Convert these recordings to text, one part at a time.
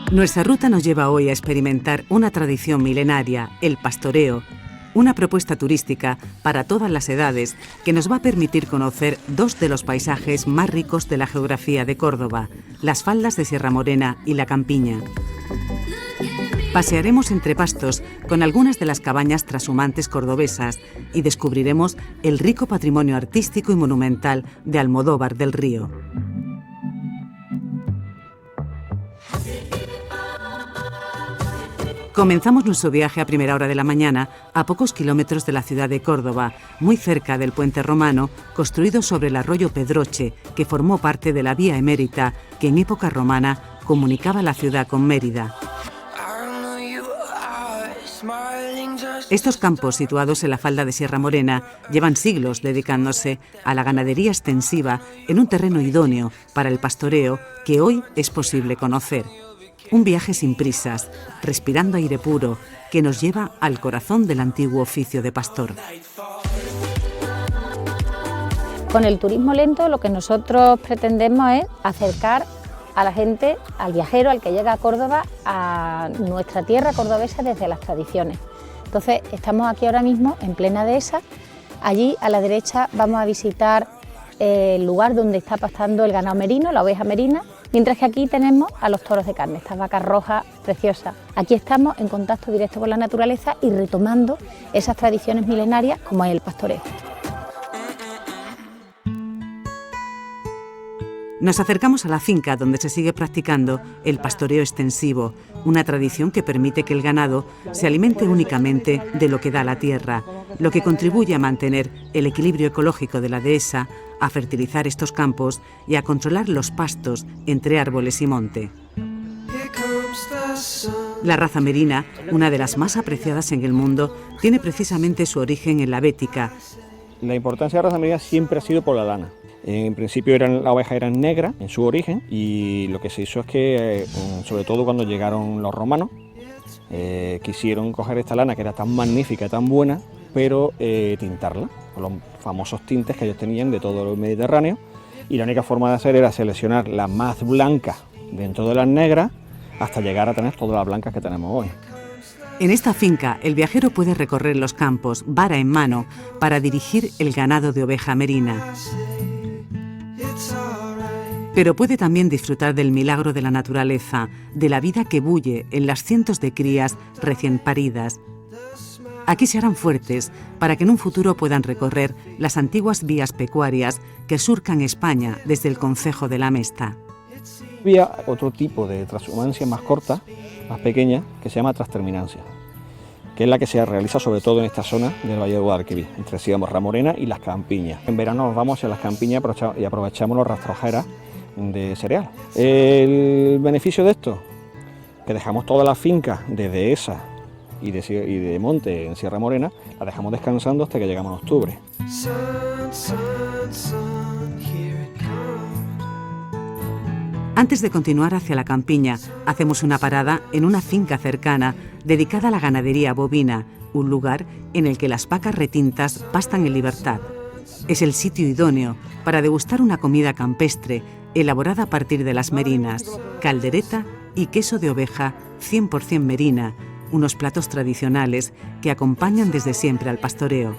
Nuestra ruta nos lleva hoy a experimentar una tradición milenaria, el pastoreo, una propuesta turística para todas las edades que nos va a permitir conocer dos de los paisajes más ricos de la geografía de Córdoba, las faldas de Sierra Morena y la Campiña. Pasearemos entre pastos con algunas de las cabañas trashumantes cordobesas y descubriremos el rico patrimonio artístico y monumental de Almodóvar del Río. Comenzamos nuestro viaje a primera hora de la mañana a pocos kilómetros de la ciudad de Córdoba, muy cerca del puente romano construido sobre el arroyo Pedroche, que formó parte de la vía emérita que en época romana comunicaba la ciudad con Mérida. Estos campos, situados en la falda de Sierra Morena, llevan siglos dedicándose a la ganadería extensiva en un terreno idóneo para el pastoreo que hoy es posible conocer. Un viaje sin prisas, respirando aire puro, que nos lleva al corazón del antiguo oficio de pastor. Con el turismo lento lo que nosotros pretendemos es acercar a la gente, al viajero, al que llega a Córdoba, a nuestra tierra cordobesa desde las tradiciones. Entonces estamos aquí ahora mismo en plena dehesa. Allí a la derecha vamos a visitar el lugar donde está pastando el ganado merino, la oveja merina, mientras que aquí tenemos a los toros de carne, estas vacas rojas preciosas. Aquí estamos en contacto directo con la naturaleza y retomando esas tradiciones milenarias como es el pastoreo. Nos acercamos a la finca donde se sigue practicando el pastoreo extensivo, una tradición que permite que el ganado se alimente únicamente de lo que da la tierra, lo que contribuye a mantener el equilibrio ecológico de la dehesa, a fertilizar estos campos y a controlar los pastos entre árboles y monte. La raza merina, una de las más apreciadas en el mundo, tiene precisamente su origen en la Bética. La importancia de la raza merina siempre ha sido por la lana. En principio la oveja era negra en su origen y lo que se hizo es que, sobre todo cuando llegaron los romanos, quisieron coger esta lana que era tan magnífica y tan buena, pero tintarla con los famosos tintes que ellos tenían de todo el Mediterráneo, y la única forma de hacer era seleccionar las más blancas dentro de las negras hasta llegar a tener todas las blancas que tenemos hoy. En esta finca el viajero puede recorrer los campos, vara en mano, para dirigir el ganado de oveja merina. Pero puede también disfrutar del milagro de la naturaleza, de la vida que bulle en las cientos de crías recién paridas. Aquí se harán fuertes para que en un futuro puedan recorrer las antiguas vías pecuarias que surcan España desde el concejo de la Mesta. Había otro tipo de transhumancia más corta, más pequeña, que se llama transterminancia, que es la que se realiza sobre todo en esta zona del Valle de Guadalquivir, entre Sierra Morena y las Campiñas. En verano nos vamos hacia las Campiñas y aprovechamos las rastrojeras de cereal. El beneficio de esto, que dejamos toda la finca de dehesa y de monte en Sierra Morena, la dejamos descansando hasta que llegamos a octubre. Antes de continuar hacia la Campiña, hacemos una parada en una finca cercana dedicada a la ganadería bovina, un lugar en el que las vacas retintas pastan en libertad. Es el sitio idóneo para degustar una comida campestre elaborada a partir de las merinas, caldereta y queso de oveja 100% merina, unos platos tradicionales que acompañan desde siempre al pastoreo.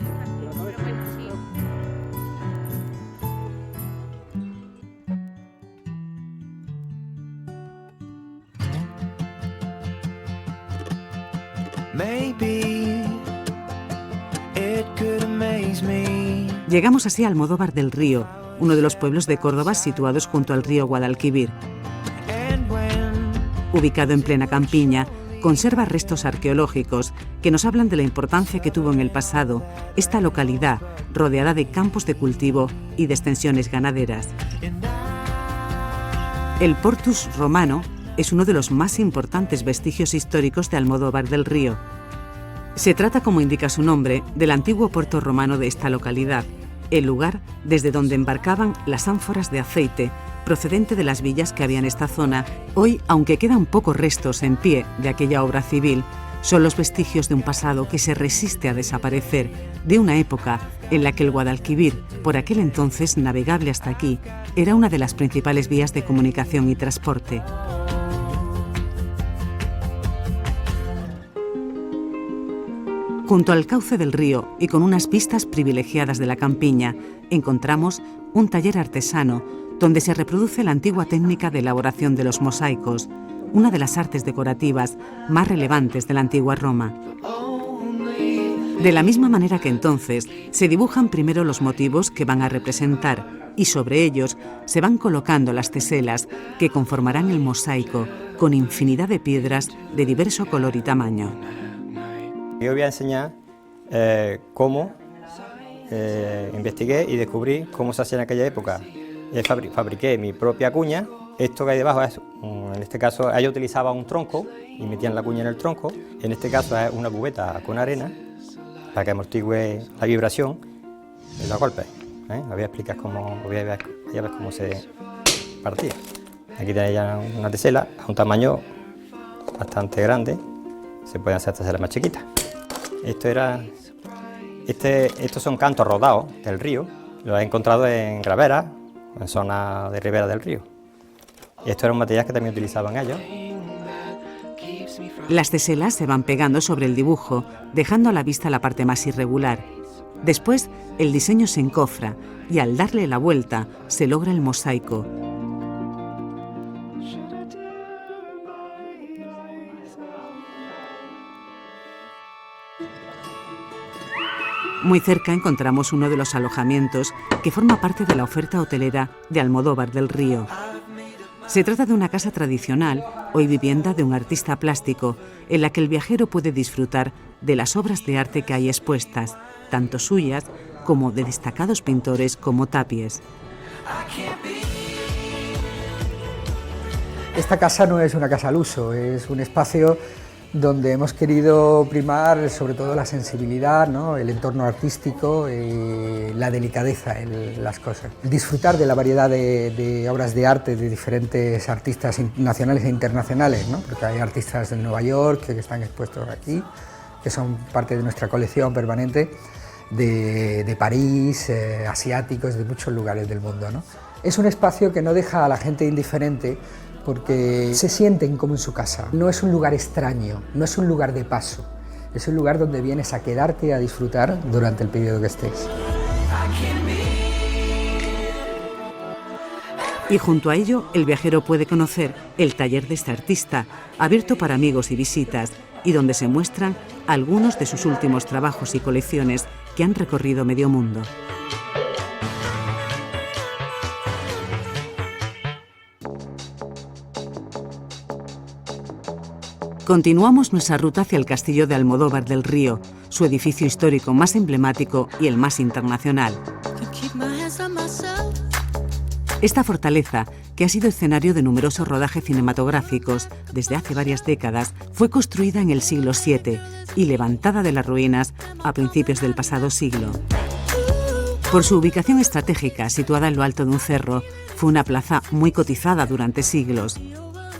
Llegamos así a Almodóvar del Río, uno de los pueblos de Córdoba situados junto al río Guadalquivir. Ubicado en plena campiña, conserva restos arqueológicos que nos hablan de la importancia que tuvo en el pasado esta localidad, rodeada de campos de cultivo y de extensiones ganaderas. El Portus romano es uno de los más importantes vestigios históricos de Almodóvar del Río. Se trata, como indica su nombre, del antiguo puerto romano de esta localidad, el lugar desde donde embarcaban las ánforas de aceite procedente de las villas que había en esta zona. Hoy, aunque quedan pocos restos en pie de aquella obra civil, son los vestigios de un pasado que se resiste a desaparecer, de una época en la que el Guadalquivir, por aquel entonces navegable hasta aquí, era una de las principales vías de comunicación y transporte. Junto al cauce del río y con unas vistas privilegiadas de la campiña, encontramos un taller artesano donde se reproduce la antigua técnica de elaboración de los mosaicos, una de las artes decorativas más relevantes de la antigua Roma. De la misma manera que entonces, se dibujan primero los motivos que van a representar y sobre ellos se van colocando las teselas que conformarán el mosaico con infinidad de piedras de diverso color y tamaño. Yo voy a enseñar cómo investigué y descubrí cómo se hacía en aquella época. Fabriqué mi propia cuña. Esto que hay debajo es, en este caso, ellos utilizaban un tronco y metían la cuña en el tronco. En este caso es una cubeta con arena para que amortigue la vibración de los golpes. Voy a explicar cómo, voy a ver cómo se partía. Aquí tenéis ya una tesela a un tamaño bastante grande. Se pueden hacer teselas más chiquitas. Estos son cantos rodados del río. Los he encontrado en graveras, en zonas de ribera del río. Y esto era un material que también utilizaban ellos. Las teselas se van pegando sobre el dibujo, dejando a la vista la parte más irregular. Después, el diseño se encofra y al darle la vuelta se logra el mosaico. Muy cerca encontramos uno de los alojamientos que forma parte de la oferta hotelera de Almodóvar del Río. Se trata de una casa tradicional, hoy vivienda de un artista plástico, en la que el viajero puede disfrutar de las obras de arte que hay expuestas, tanto suyas como de destacados pintores como Tapies. Esta casa no es una casa al uso, es un espacio donde hemos querido primar sobre todo la sensibilidad, ¿no? El entorno artístico, la delicadeza en las cosas. Disfrutar de la variedad de obras de arte de diferentes artistas nacionales e internacionales, ¿no? Porque hay artistas de Nueva York que están expuestos aquí, que son parte de nuestra colección permanente, de París, asiáticos, de muchos lugares del mundo, ¿no? Es un espacio que no deja a la gente indiferente, porque se sienten como en su casa. No es un lugar extraño, no es un lugar de paso, es un lugar donde vienes a quedarte a disfrutar durante el periodo que estés. Y junto a ello, el viajero puede conocer el taller de este artista, abierto para amigos y visitas, y donde se muestran algunos de sus últimos trabajos y colecciones que han recorrido medio mundo. Continuamos nuestra ruta hacia el castillo de Almodóvar del Río, su edificio histórico más emblemático y el más internacional. Esta fortaleza, que ha sido escenario de numerosos rodajes cinematográficos desde hace varias décadas, fue construida en el siglo VII y levantada de las ruinas a principios del pasado siglo. Por su ubicación estratégica, situada en lo alto de un cerro, fue una plaza muy cotizada durante siglos.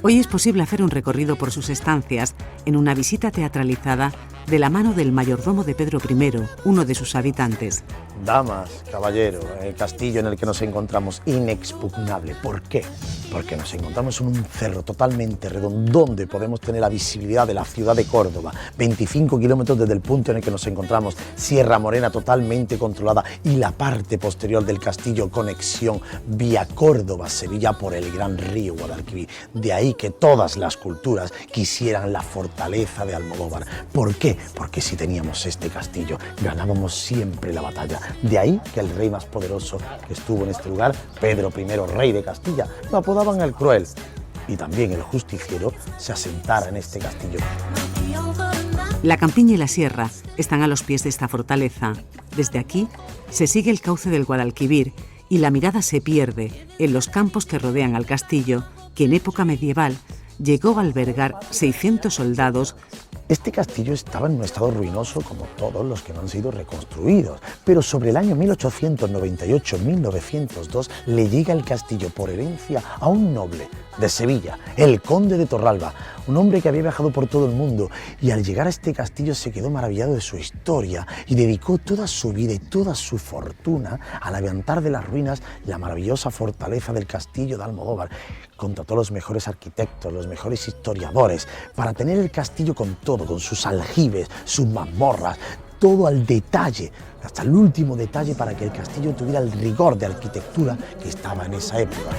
Hoy es posible hacer un recorrido por sus estancias en una visita teatralizada de la mano del mayordomo de Pedro I, uno de sus habitantes. Damas, caballero, el castillo en el que nos encontramos inexpugnable. ¿Por qué? Porque nos encontramos en un cerro totalmente redondo donde podemos tener la visibilidad de la ciudad de Córdoba, 25 kilómetros desde el punto en el que nos encontramos, Sierra Morena totalmente controlada y la parte posterior del castillo, conexión vía Córdoba-Sevilla por el gran río Guadalquivir. De ahí que todas las culturas quisieran la fortaleza de Almodóvar. ¿Por qué? Porque si teníamos este castillo, ganábamos siempre la batalla. De ahí que el rey más poderoso que estuvo en este lugar, Pedro I, rey de Castilla, lo apodaban el Cruel. Y también el Justiciero se asentara en este castillo. La campiña y la sierra están a los pies de esta fortaleza. Desde aquí se sigue el cauce del Guadalquivir y la mirada se pierde en los campos que rodean al castillo, que en época medieval llegó a albergar 600 soldados. Este castillo estaba en un estado ruinoso como todos los que no han sido reconstruidos, pero sobre el año 1898-1902 le llega el castillo por herencia a un noble de Sevilla, el conde de Torralba, un hombre que había viajado por todo el mundo y al llegar a este castillo se quedó maravillado de su historia y dedicó toda su vida y toda su fortuna a levantar de las ruinas la maravillosa fortaleza del castillo de Almodóvar. contrató a los mejores arquitectos, los mejores historiadores, para tener el castillo con todo, con sus aljibes, sus mazmorras, todo al detalle, hasta el último detalle, para que el castillo tuviera el rigor de arquitectura que estaba en esa época.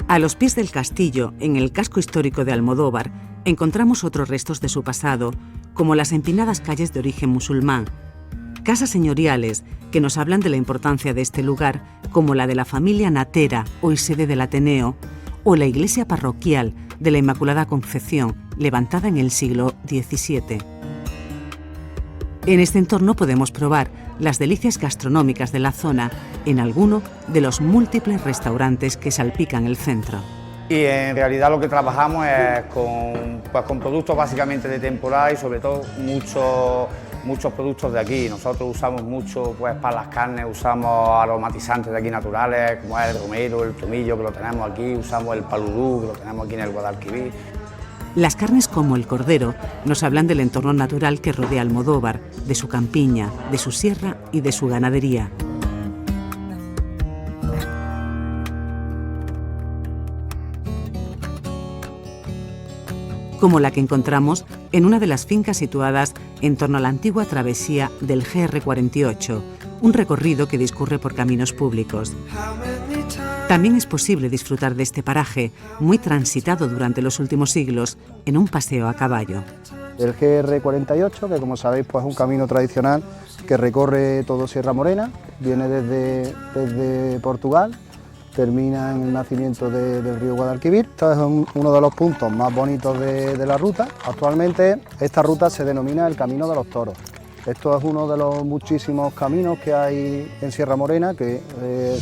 A los pies del castillo, en el casco histórico de Almodóvar, encontramos otros restos de su pasado, como las empinadas calles de origen musulmán, casas señoriales que nos hablan de la importancia de este lugar, como la de la familia Natera, hoy sede del Ateneo, o la iglesia parroquial de la Inmaculada Concepción, levantada en el siglo XVII. En este entorno podemos probar las delicias gastronómicas de la zona en alguno de los múltiples restaurantes que salpican el centro. Y en realidad lo que trabajamos es con productos básicamente de temporada y sobre todo muchos productos de aquí. Nosotros usamos mucho para las carnes, usamos aromatizantes de aquí naturales, como es el romero, el tomillo, que lo tenemos aquí, usamos el paludú, que lo tenemos aquí en el Guadalquivir. Las carnes como el cordero nos hablan del entorno natural que rodea Almodóvar, de su campiña, de su sierra y de su ganadería. Como la que encontramos en una de las fincas situadas en torno a la antigua travesía del GR48, un recorrido que discurre por caminos públicos. También es posible disfrutar de este paraje, muy transitado durante los últimos siglos, en un paseo a caballo. El GR48, que como sabéis pues es un camino tradicional que recorre todo Sierra Morena, viene desde Portugal, termina en el nacimiento del río Guadalquivir. Este es uno de los puntos más bonitos de la ruta. Actualmente esta ruta se denomina el Camino de los Toros. Esto es uno de los muchísimos caminos que hay en Sierra Morena, que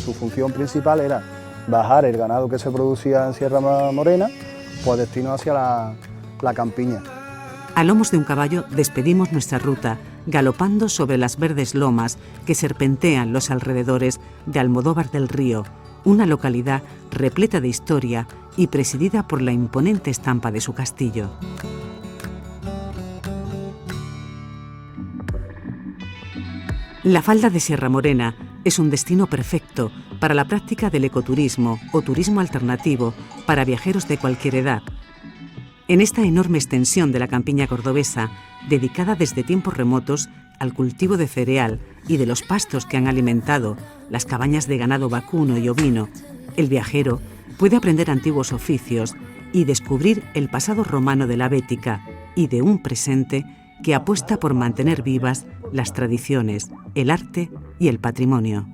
su función principal era bajar el ganado que se producía en Sierra Morena, pues destino hacia la campiña. A lomos de un caballo despedimos nuestra ruta, galopando sobre las verdes lomas que serpentean los alrededores de Almodóvar del Río, una localidad repleta de historia y presidida por la imponente estampa de su castillo. La falda de Sierra Morena es un destino perfecto para la práctica del ecoturismo o turismo alternativo para viajeros de cualquier edad. En esta enorme extensión de la campiña cordobesa, dedicada desde tiempos remotos al cultivo de cereal y de los pastos que han alimentado las cabañas de ganado vacuno y ovino, el viajero puede aprender antiguos oficios y descubrir el pasado romano de la Bética y de un presente que apuesta por mantener vivas las tradiciones, el arte y el patrimonio.